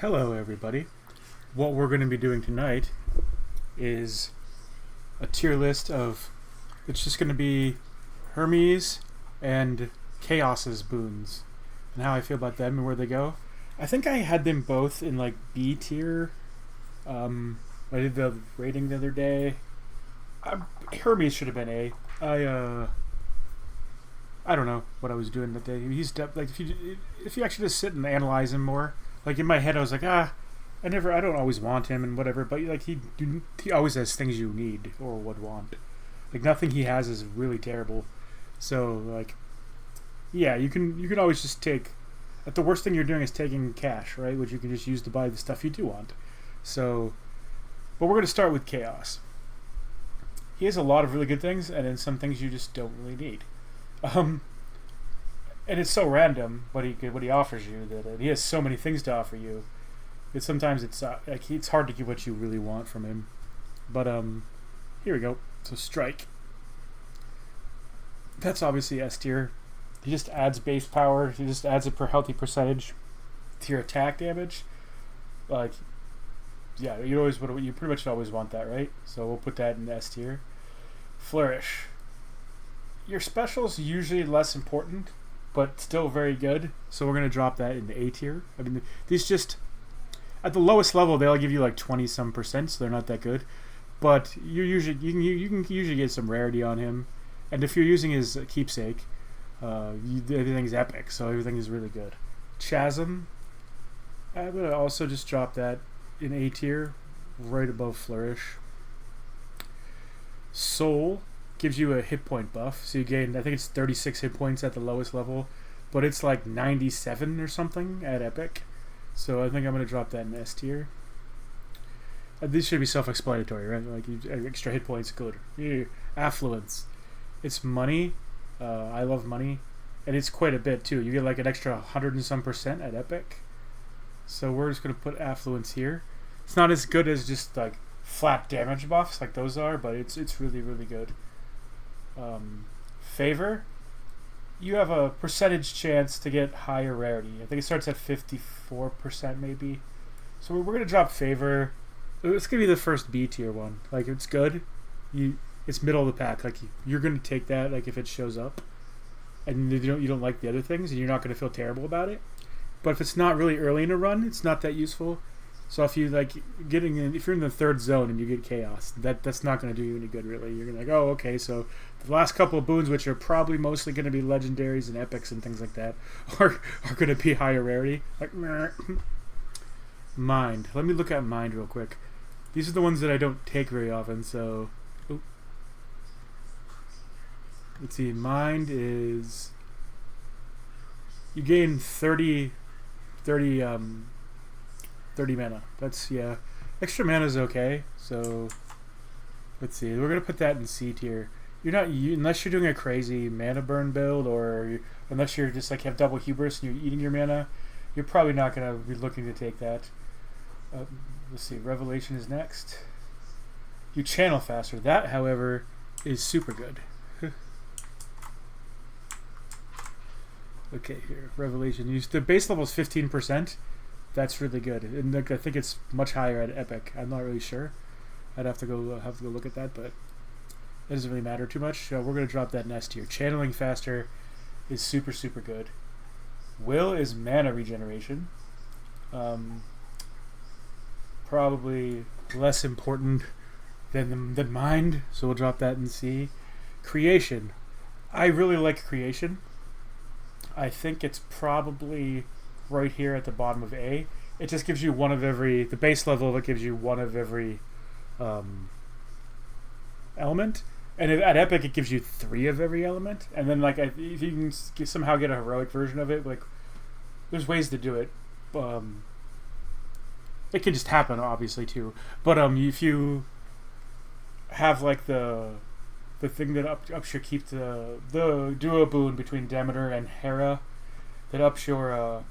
Hello, everybody. What we're going to be doing tonight is a tier list of. It's just going to be Hermes and Chaos's boons and how I feel about them and where they go. I think I had them both in like B tier. I did the rating the other day. Hermes should have been A. I don't know what I was doing that day. Like if you actually just sit and analyze him more. Like in my head, I was like, I don't always want him and whatever. But like he always has things you need or would want. Like nothing he has is really terrible. So like, yeah, you can always just take. Like the worst thing you're doing is taking cash, right? Which you can just use to buy the stuff you do want. So, but we're gonna start with Chaos. He has a lot of really good things, and then some things you just don't really need. Um, and it's so random what he offers you that he has so many things to offer you that sometimes it's hard to get what you really want from him. But here we go. So strike. That's obviously S tier. He just adds base power. He just adds a healthy percentage to your attack damage. Like, yeah, you pretty much always want that, right? So we'll put that in S tier. Flourish. Your special's usually less important, but still very good. So we're gonna drop that into A tier. I mean, these just at the lowest level they'll give you like 20% so they're not that good. But you can usually get some rarity on him, and if you're using his keepsake, everything's epic. So everything is really good. Chasm. I'm gonna also just drop that in A tier, right above Flourish. Soul gives you a hit point buff, so you gain, I think it's 36 hit points at the lowest level, but it's like 97 or something at epic. So I think I'm gonna drop that in S tier. These should be self-explanatory, right? Like extra hit points, good. Affluence, it's money. I love money, and it's quite a bit too. You get like an extra 100 and some percent at epic. So we're just gonna put affluence here. It's not as good as just like flat damage buffs like those are, but it's really good. Favor, you have a percentage chance to get higher rarity. I think it starts at 54% maybe. So we're gonna drop favor. It's gonna be the first B tier one. Like it's good. It's middle of the pack. Like you're gonna take that. Like if it shows up, and you don't like the other things, and you're not gonna feel terrible about it. But if it's not really early in a run, it's not that useful. So if you like if you're in the third zone and you get chaos, that's not going to do you any good really. You're gonna like, oh okay, so the last couple of boons, which are probably mostly going to be legendaries and epics and things like that, are going to be higher rarity. Like mind. Let me look at mind real quick. These are the ones that I don't take very often. So let's see. Mind is you gain 30 mana. That's, yeah. Extra mana is okay. So let's see. We're gonna put that in C tier. Unless you're doing a crazy mana burn build, or unless you're just like have double hubris and you're eating your mana, you're probably not gonna be looking to take that. Let's see. Revelation is next. You channel faster. That, however, is super good. Okay, here. Revelation. The base level is 15%. That's really good, and I think it's much higher at epic. I'm not really sure. I'd have to go look at that, but it doesn't really matter too much. So we're gonna drop that in S tier. Channeling faster is super good. Will is mana regeneration. Probably less important than mind, so we'll drop that in C. Creation. I really like creation. I think it's probably right here at the bottom of A. It just gives you one of every. The base level of it gives you one of every element, and at epic it gives you 3 of every element. And then like if you can somehow get a heroic version of it, like there's ways to do it. It can just happen, obviously too. But if you have like the thing that ups your keep the duo boon between Demeter and Hera that ups your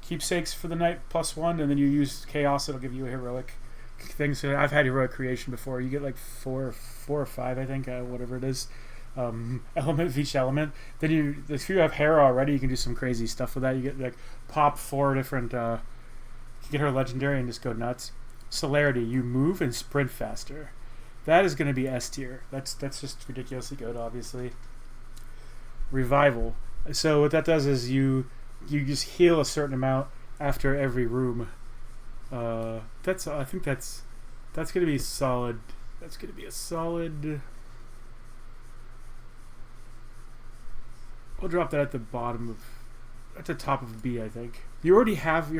keepsakes for the night +1, and then you use chaos, it'll give you a heroic thing. So I've had heroic creation before. You get like four or five, I think, whatever it is, element of each element. Then if you have Hera already, you can do some crazy stuff with that. You get like pop 4 different You get her legendary and just go nuts. Celerity, you move and sprint faster. That is going to be S tier. That's just ridiculously good, obviously. Revival. So what that does is you just heal a certain amount after every room. I think that's going to be solid. That's going to be a solid. We'll drop that at the top of B, I think. You're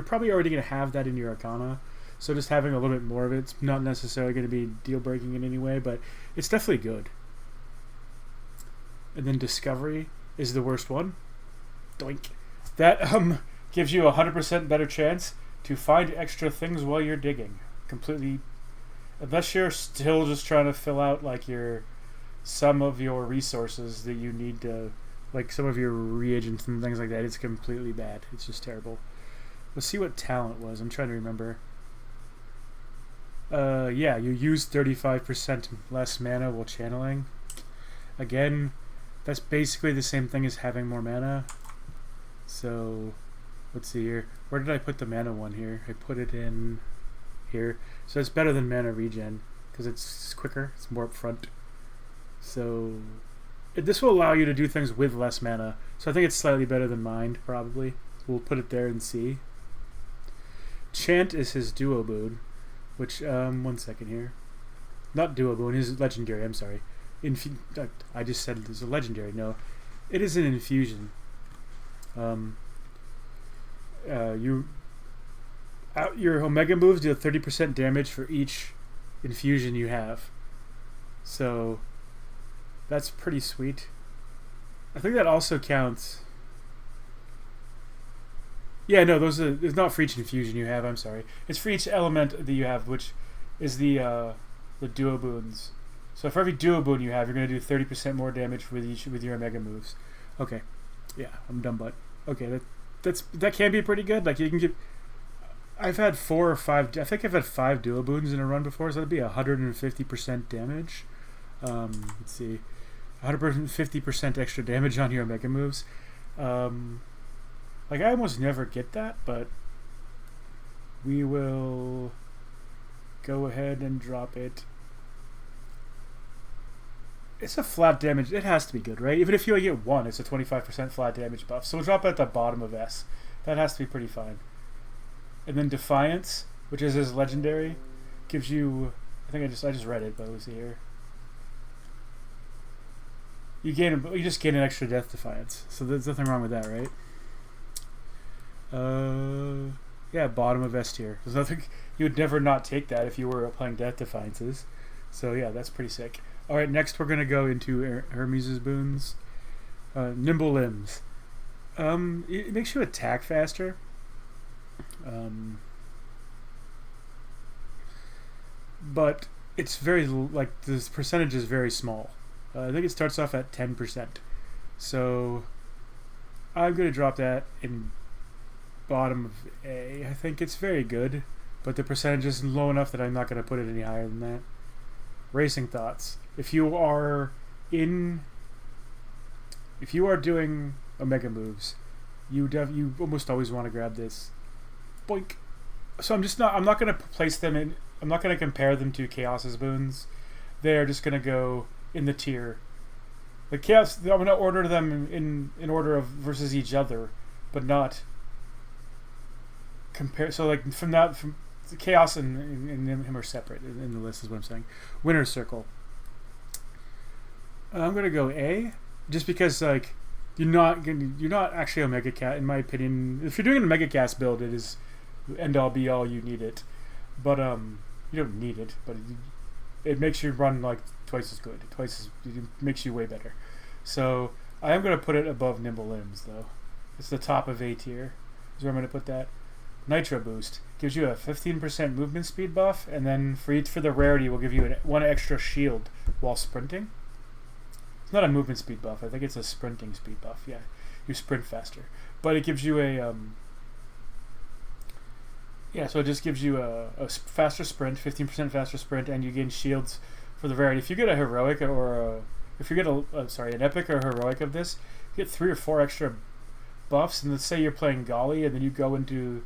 probably already going to have that in your Arcana, so just having a little bit more of it's not necessarily going to be deal breaking in any way, but it's definitely good. And then Discovery is the worst one. Doink. That gives you a 100% better chance to find extra things while you're digging. Completely, unless you're still just trying to fill out like some of your resources that you need to, like some of your reagents and things like that. It's completely bad. It's just terrible. Let's see what talent was. I'm trying to remember. Yeah, you use 35% less mana while channeling. Again, that's basically the same thing as having more mana. So, let's see here. Where did I put the mana one here? I put it in here. So it's better than mana regen because it's quicker. It's more upfront. So, this will allow you to do things with less mana. So I think it's slightly better than Mind, probably. We'll put it there and see. Chant is his duo boon, which, one second here. Not duo boon, his legendary, I'm sorry. I just said it was a legendary. No, it is an infusion. Your Omega moves deal 30% damage for each infusion you have. So, that's pretty sweet. I think that also counts. Yeah, no, it's not for each infusion you have, I'm sorry. It's for each element that you have, which is the duo boons. So for every duo boon you have, you're going to do 30% more damage with your Omega moves. Okay. Yeah, I'm dumb butt. Okay, that can be pretty good. Like you can get. I've had 4 or 5. I think I've had 5 duo boons in a run before, so that'd be 150% damage. Let's see, 150% extra damage on your Omega moves. Like I almost never get that, but we will go ahead and drop it. It's a flat damage. It has to be good, right? Even if you only get 1, it's a 25% flat damage buff. So we'll drop it at the bottom of S. That has to be pretty fine. And then Defiance, which is his legendary, gives you. I think I just read it, but let's see here. You just gain an extra death defiance. So there's nothing wrong with that, right? Yeah, bottom of S tier. There's nothing. You would never not take that if you were playing death defiances. So yeah, that's pretty sick. All right, next we're gonna go into Hermes' boons. Nimble limbs. It makes you attack faster. But it's very like the percentage is very small. I think it starts off at 10%. So I'm gonna drop that in bottom of A. I think it's very good, but the percentage is low enough that I'm not gonna put it any higher than that. Racing thoughts. If you are doing Omega moves, you almost always want to grab this. Boink. So I'm not going to place them in. I'm not going to compare them to Chaos's boons. They're just going to go in the tier. The Chaos. I'm going to order them in order of versus each other, but not compare. So like from Chaos and him are separate in the list is what I'm saying. Winner's Circle. I'm gonna go A, just because like you're not actually Omega Cat in my opinion. If you're doing an Omega Cast build, it is end all be all. You need it, but you don't need it, but it makes you run like twice as good, it makes you way better. So I am gonna put it above Nimble Limbs though. It's the top of A tier. Is where I'm gonna put that. Nitro Boost gives you a 15% movement speed buff, and then for the rarity, will give you one extra shield while sprinting. It's not a movement speed buff. I think it's a sprinting speed buff. Yeah, you sprint faster, but it gives you a yeah. So it just gives you a faster sprint, 15% faster sprint, and you gain shields for the rarity. If you get a heroic if you get an epic or heroic of this, you get 3 or 4 extra buffs. And let's say you're playing Golly, and then you go into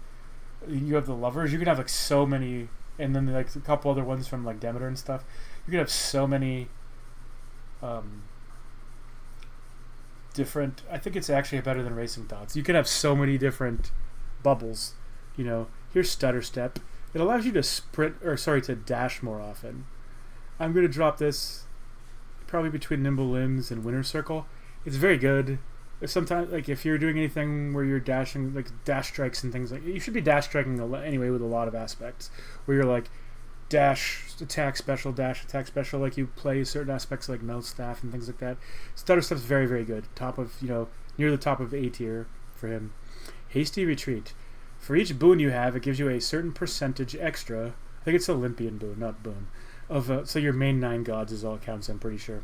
You have the lovers. You can have like so many, and then like a couple other ones from like Demeter and stuff. You can have so many different. I think it's actually better than Racing Thoughts. You can have so many different bubbles. You know, here's Stutter Step. It allows you to to dash more often. I'm going to drop this probably between Nimble Limbs and Winner's Circle. It's very good. Sometimes, like, if you're doing anything where you're dashing, like dash strikes and things like, you should be dash striking anyway with a lot of aspects where you're like dash attack special, like you play certain aspects like Melt Staff and things like that. Stutter Step's very, very good. Top of, near the top of A tier for him. Hasty Retreat. For each boon you have, it gives you a certain percentage extra. I think it's Olympian boon, not boon. So your main 9 gods is all it counts, I'm pretty sure.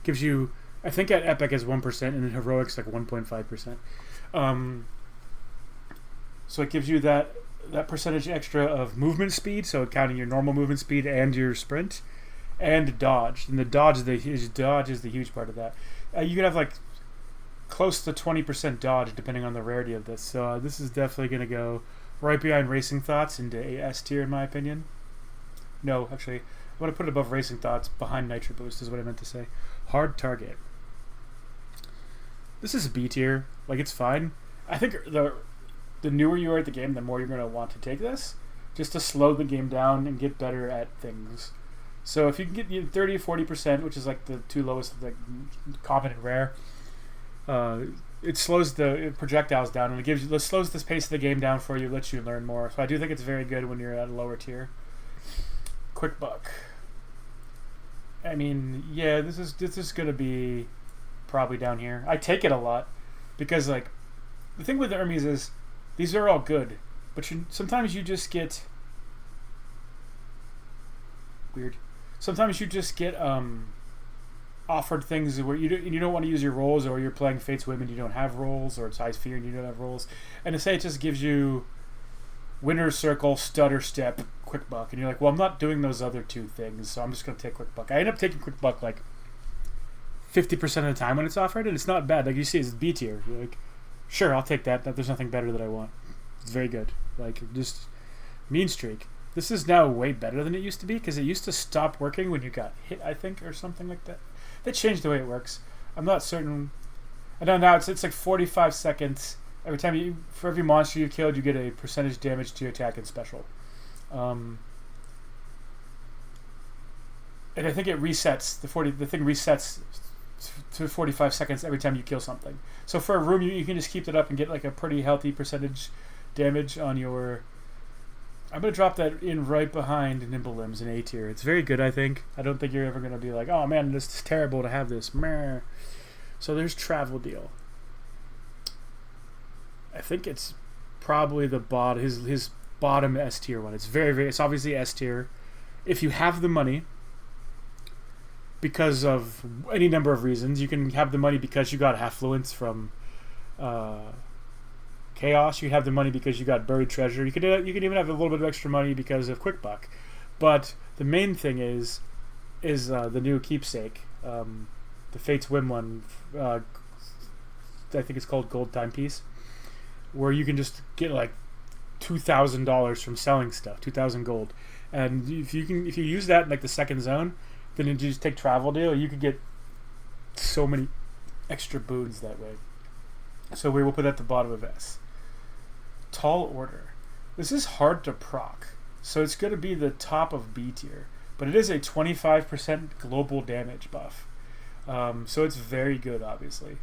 Gives you, I think at Epic is 1%, and in Heroic's like 1.5%. So it gives you that percentage extra of movement speed, so counting your normal movement speed and your sprint, and dodge. And the dodge is the huge part of that. You can have like close to 20% dodge depending on the rarity of this. So this is definitely going to go right behind Racing Thoughts into S tier in my opinion. No, actually, I want to put it above Racing Thoughts, behind Nitro Boost is what I meant to say. Hard Target. This is B tier. Like, it's fine. I think the newer you are at the game, the more you're going to want to take this, just to slow the game down and get better at things. So if you can get 30 or 40%, which is like the two lowest, like common and rare, it slows the projectiles down, and it slows the pace of the game down for you, lets you learn more. So I do think it's very good when you're at a lower tier. Quick Buck. I mean, yeah, this is gonna be probably down here. I take it a lot because, like, the thing with the Hermes is these are all good, but sometimes you just get weird. Sometimes you just get offered things where you don't want to use your rolls, or you're playing Fate's Women, you don't have rolls, or it's Ice Fear and you don't have rolls. And to say it just gives you Winner's Circle, Stutter Step, Quick Buck, and you're like, well, I'm not doing those other two things, so I'm just going to take Quick Buck. I end up taking Quick Buck like 50% of the time when it's offered, and it's not bad. Like, you see, it's B tier. You're like, sure, I'll take that. There's nothing better that I want. It's very good. Like, just Mean Streak. This is now way better than it used to be, because it used to stop working when you got hit, I think, or something like that. They changed the way it works. I'm not certain. I know now it's like 45 seconds. Every time for every monster you killed, you get a percentage damage to your attack and special. And I think it resets. The thing resets to 45 seconds every time you kill something. So for a room, you can just keep that up and get like a pretty healthy percentage damage on your. I'm going to drop that in right behind Nimble Limbs in A tier. It's very good, I think. I don't think you're ever going to be like, oh man, this is terrible to have this. Meh. So there's Travel Deal. I think it's probably the his bottom S tier one. It's it's obviously S tier. If you have the money, because of any number of reasons, you can have the money because you got Affluence from Chaos. You have the money because you got Buried Treasure. You can even have a little bit of extra money because of Quick Buck. But the main thing is the new Keepsake, the Fate's Whim one. I think it's called Gold Timepiece, where you can just get like $2,000 from selling stuff, 2,000 gold, and if you use that in like the second zone, then you just take Travel Deal. You could get so many extra boons that way. So we will put that at the bottom of S. Tall Order. This is hard to proc, so it's going to be the top of B tier, but it is a 25% global damage buff, so it's very good. Obviously,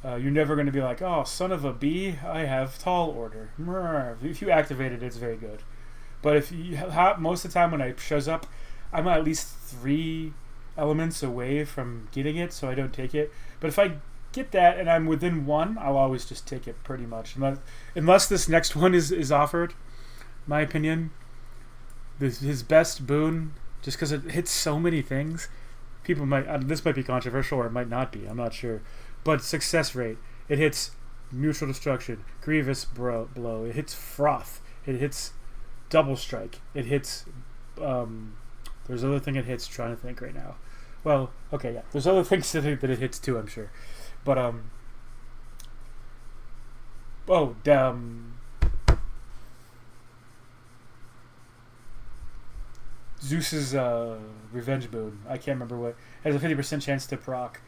you're never going to be like, oh, son of a B, I have Tall Order. If you activate it, it's very good. But if you most of the time when it shows up, I'm at least 3 elements away from getting it, so I don't take it. But if I get that and I'm within 1, I'll always just take it pretty much, unless this next one is offered. My opinion, his best boon, just because it hits so many things. People might this might be controversial, or it might not be, I'm not sure, but success rate. It hits Neutral Destruction, Grievous Blow, it hits Froth, it hits Double Strike, it hits there's other thing it hits, trying to think right now. Well, okay, yeah, there's other things that it hits too, I'm sure. But Zeus's revenge boon. I can't remember what. Has a 50% chance to proc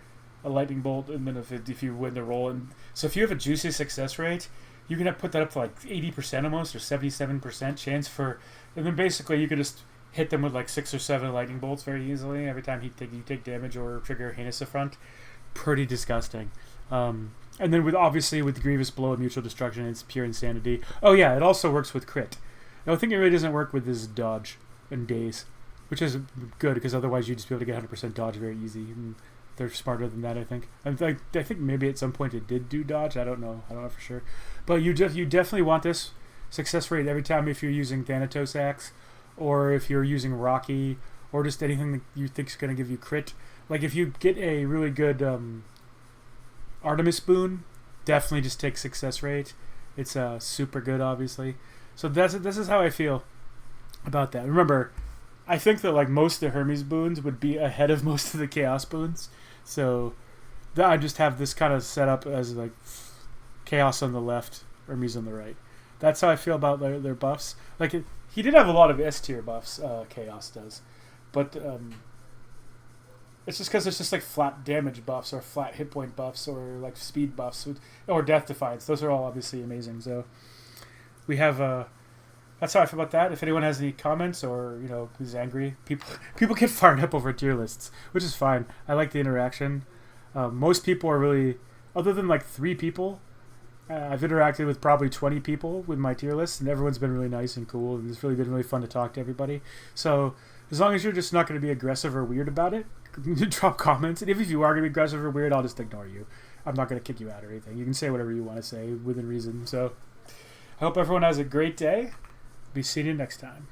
a lightning bolt, and then if you win the roll, and so if you have a juicy success rate, you can put that up to like 80% almost, or 77% chance for, and then basically you can just hit them with like 6 or 7 lightning bolts very easily every time you take damage or trigger Hades Affront. Pretty disgusting. And then obviously with Grievous Blow and Mutual Destruction, it's pure insanity. Oh yeah, it also works with crit. The only thing it really doesn't work with is dodge and daze, which is good because otherwise you'd just be able to get 100% dodge very easy. And they're smarter than that, I think. I think maybe at some point it did do dodge. I don't know for sure. But you definitely want this success rate every time if you're using Thanatos Axe, or if you're using Rocky, or just anything that you think is going to give you crit. Like if you get a really good Artemis boon, definitely just take success rate. It's super good, obviously. So this is how I feel about that. Remember, I think that like most of the Hermes boons would be ahead of most of the Chaos boons. So I just have this kind of set up as like Chaos on the left, Hermes on the right. That's how I feel about their buffs. Like he did have a lot of S tier buffs, Chaos does, but it's just because it's just like flat damage buffs or flat hit point buffs or like speed buffs or Death Defiance. Those are all obviously amazing. So we have that's how I feel about that. If anyone has any comments or who's angry, people get fired up over tier lists, which is fine. I like the interaction. Most people are really, other than like 3 people, I've interacted with probably 20 people with my tier list, and everyone's been really nice and cool, and it's really been really fun to talk to everybody. So as long as you're just not going to be aggressive or weird about it, drop comments. And if you are going to be aggressive or weird, I'll just ignore you. I'm not going to kick you out or anything. You can say whatever you want to say within reason. So I hope everyone has a great day. Be seeing you next time.